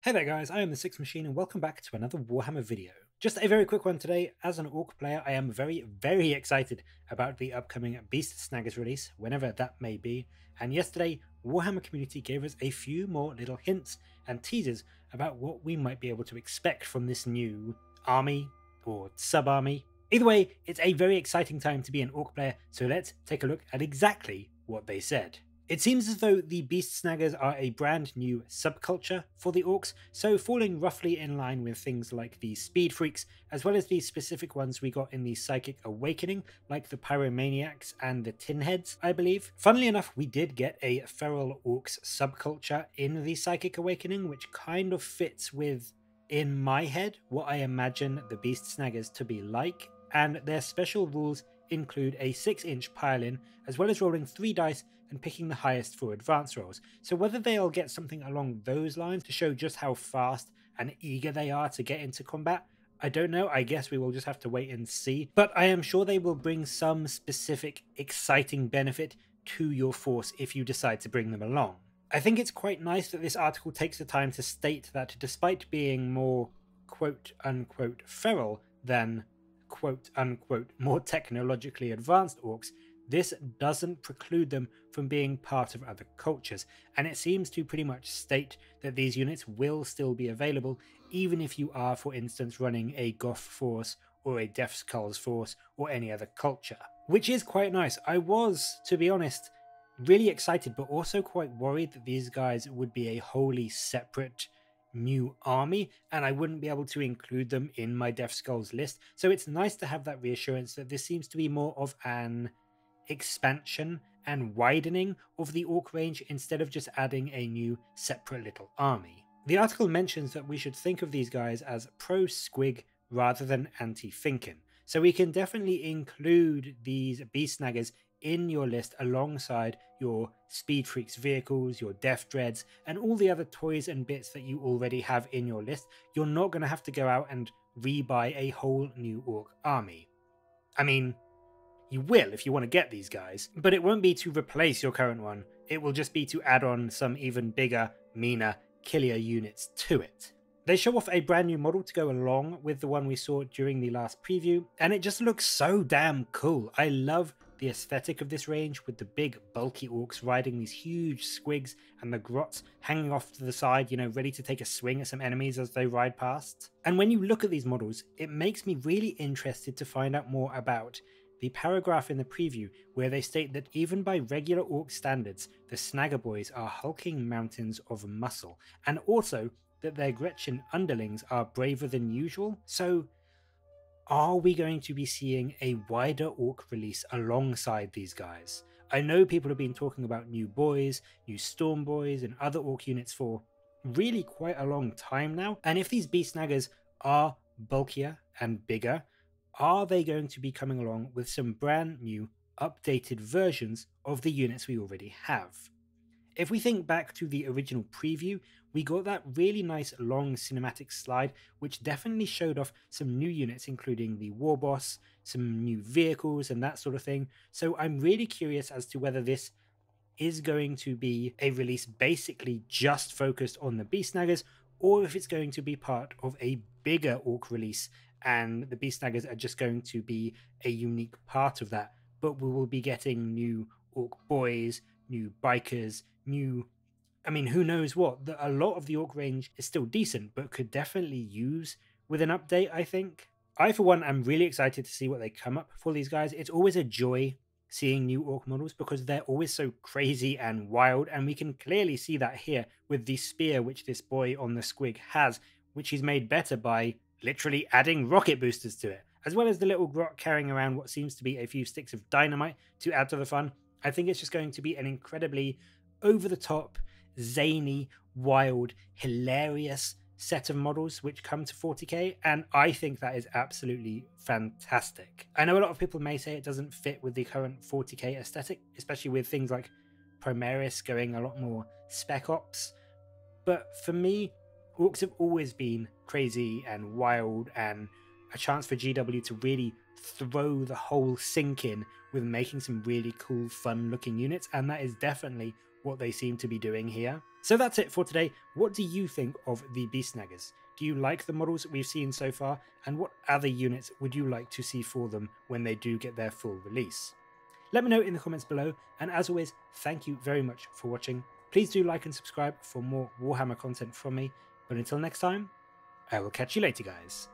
Hey there guys, I am the Six Machine and welcome back to another Warhammer video. Just a very quick one today. As an Orc player, I am very excited about the upcoming Beast Snaggas release, whenever that may be. And yesterday, Warhammer community gave us a few more little hints and teasers about what we might be able to expect from this new army or sub-army. Either way, it's a very exciting time to be an Orc player, so let's take a look at exactly what they said. It seems as though the Beast Snaggas are a brand new subculture for the Orcs, so falling roughly in line with things like the Speed Freaks, as well as the specific ones we got in the Psychic Awakening, like the Pyromaniacs and the Tinheads, I believe. Funnily enough, we did get a Feral Orcs subculture in the Psychic Awakening, which kind of fits with, in my head, what I imagine the Beast Snaggas to be like, and their special rules include a 6-inch pile-in, as well as rolling 3 dice and picking the highest for advance rolls. So whether they'll get something along those lines to show just how fast and eager they are to get into combat, I don't know. I guess we will just have to wait and see. But I am sure they will bring some specific exciting benefit to your force if you decide to bring them along. I think it's quite nice that this article takes the time to state that despite being more quote-unquote feral than quote-unquote more technologically advanced orcs, this doesn't preclude them from being part of other cultures, and it seems to pretty much state that these units will still be available even if you are, for instance, running a Goth force or a Death Skulls force or any other culture. Which is quite nice. I was, to be honest, really excited but also quite worried that these guys would be a wholly separate new army and I wouldn't be able to include them in my Death Skulls list, so it's nice to have that reassurance that this seems to be more of an expansion and widening of the Orc range instead of just adding a new separate little army. The article mentions that we should think of these guys as pro-squig rather than anti-thinking, so we can definitely include these Beast Snaggas in your list alongside your Speed Freaks vehicles, your Death Dreads, and all the other toys and bits that you already have in your list. You're not going to have to go out and rebuy a whole new Orc army. I mean, you will if you want to get these guys, but it won't be to replace your current one. It will just be to add on some even bigger, meaner, killier units to it. They show off a brand new model to go along with the one we saw during the last preview, and it just looks so damn cool. I love the aesthetic of this range with the big bulky orcs riding these huge squigs and the grots hanging off to the side, you know, ready to take a swing at some enemies as they ride past. And when you look at these models, it makes me really interested to find out more about the paragraph in the preview where they state that even by regular Orc standards, the Snagga boys are hulking mountains of muscle, and also that their Gretchen underlings are braver than usual. So are we going to be seeing a wider Orc release alongside these guys? I know people have been talking about new boys, new storm boys, and other Orc units for really quite a long time now, and if these Beast Snaggas are bulkier and bigger, are they going to be coming along with some brand new updated versions of the units we already have? If we think back to the original preview, we got that really nice long cinematic slide which definitely showed off some new units, including the War Boss, some new vehicles and that sort of thing. So I'm really curious as to whether this is going to be a release basically just focused on the Beast Snaggas, or if it's going to be part of a bigger Orc release and the Beast Snaggas are just going to be a unique part of that, but we will be getting new Orc boys, new bikers, new, I mean, who knows what. A lot of the Orc range is still decent, but could definitely use with an update, I think. I, for one, am really excited to see what they come up for these guys. It's always a joy seeing new Orc models because they're always so crazy and wild, and we can clearly see that here with the spear which this boy on the squig has, which is made better by literally adding rocket boosters to it, as well as the little grot carrying around what seems to be a few sticks of dynamite to add to the fun. I think it's just going to be an incredibly over-the-top, zany, wild, hilarious set of models which come to 40k, and I think that is absolutely fantastic. I know a lot of people may say it doesn't fit with the current 40k aesthetic, especially with things like Primaris going a lot more spec ops, but for me, Orcs have always been crazy and wild and a chance for GW to really throw the whole sink in with making some really cool, fun looking units, and that is definitely what they seem to be doing here. So that's it for today. What do you think of the Beast Snaggas? Do you like the models we've seen so far? And what other units would you like to see for them when they do get their full release? Let me know in the comments below, and as always, thank you very much for watching. Please do like and subscribe for more Warhammer content from me, but until next time, I will catch you later, guys.